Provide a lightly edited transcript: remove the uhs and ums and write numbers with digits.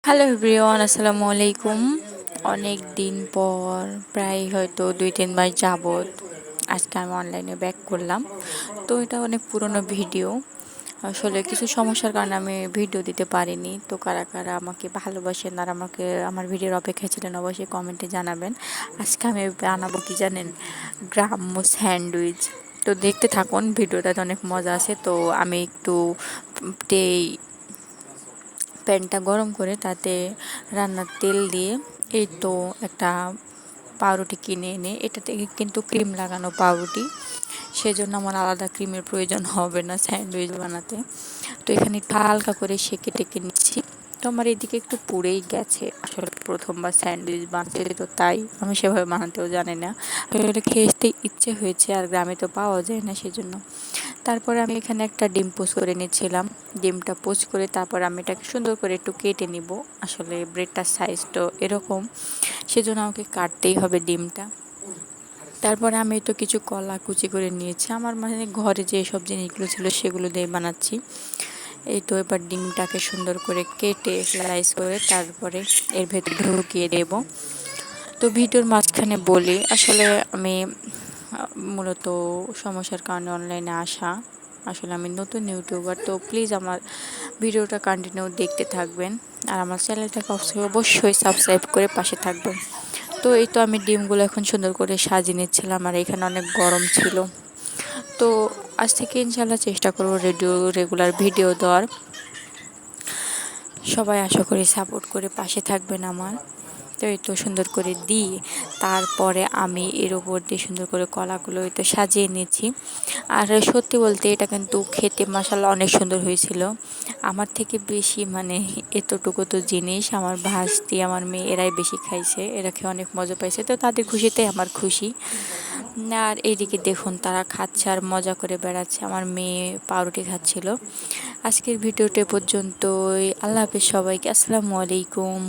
Hello everyone, আসসালামু আলাইকুম। অনেক দিন পর, প্রায় হয়তো 2-3 মাস যাবত আজকে আমি অনলাইনে ব্যাক করলাম। তো এটা অনেক পুরনো ভিডিও। আসলে কিছু সমস্যার কারণে আমি ভিডিও দিতে পারিনি। তো কারা কারা আমাকে ভালোবাসেন আর আমাকে আমার ভিডিওর অপেক্ষায় ছিলেন, অবশ্যই কমেন্টে জানাবেন। আজকে আমি বানাবো কি জানেন, গ্রাম্য স্যান্ডউইচ। তো দেখতে থাকুন, ভিডিওটাতে অনেক মজা আছে। তো আমি একটু প্যানটা গরম করে তাতে রান্নার তেল দিয়ে এই তো একটা পাউরুটি কিনে এনে, এটা থেকে কিন্তু ক্রিম লাগানো পাউরুটি, সেজন্য আমার আলাদা ক্রিমের প্রয়োজন হবে না স্যান্ডউইচ বানাতে। তো এখানে একটু হালকা করে সেঁকে টেকে নিচ্ছি। তো আমার এদিকে একটু পুড়েই গেছে, আসলে প্রথমবার স্যান্ডউইচ বানাতে, তো তাই আমি সেভাবে বানাতেও জানি না। আসলে খেতে ইচ্ছে হয়েছে, আর গ্রামে তো পাওয়া যায় না, সেজন্য। তারপরে আমি এখানে একটা ডিম পোচ করে নিচ্ছিলাম। ডিমটা পোচ করে তারপর আমি এটাকে সুন্দর করে একটু কেটে নিব। আসলে ব্রেডটার সাইজ তো এরকম, সেজন্য আমাকে কাটতেই হবে ডিমটা। তারপরে আমি তো কিছু কলা কুচি করে নিয়েছি, আমার মানে ঘরে যে সব জিনিসগুলো ছিল সেগুলো দিয়ে বানাচ্ছি। এই তো এবার ডিমটাকে সুন্দর করে কেটে স্লাইস করে তারপরে এর ভেতর ঢুকিয়ে দেব। তো ভিডিওর মাঝখানে বলি, আসলে আমি মূলত সমস্যার কারণে অনলাইনে আসা। আসলে আমি নতুন ইউটিউবার, তো প্লিজ আমার ভিডিওটা কন্টিনিউ দেখতে থাকবেন। আর আমার চ্যানেলটাকে অবশ্যই সাবস্ক্রাইব করে পাশে থাকবেন। তো এই তো আমি ডিমগুলো এখন সুন্দর করে সাজিয়ে নিচ্ছিলাম, আর এখানে অনেক গরম ছিল। তো আজ থেকে ইনশাল্লাহ চেষ্টা করবো রেগুলার ভিডিও দেওয়ার। সবাই আশা করি সাপোর্ট করে পাশে থাকবেন আমার। তো এই তো সুন্দর করে দিই, তারপরে আমি এর উপর দিয়ে সুন্দর করে কলাগুলো এই তো সাজিয়ে নিচ্ছি। আর সত্যি বলতে এটা কিন্তু খেতে মাশাআল্লাহ অনেক সুন্দর হয়েছিল। আমার থেকে বেশি মানে এতটুকু তো জিনিস আমার ভাস্তি, আমার মেয়ে, এরাই বেশি খাইছে, এরা খেয়ে অনেক মজা পাইছে। তো তাদের খুশিতে আমার খুশি। আর এইদিকে দেখুন তারা খাচ্ছে আর মজা করে বেড়াচ্ছে, আমার মেয়ে পাউরুটি খাচ্ছিল। আজকের ভিডিওটা পর্যন্তই। আল্লাহ হাফেজ সবাইকে, আসসালামু আলাইকুম।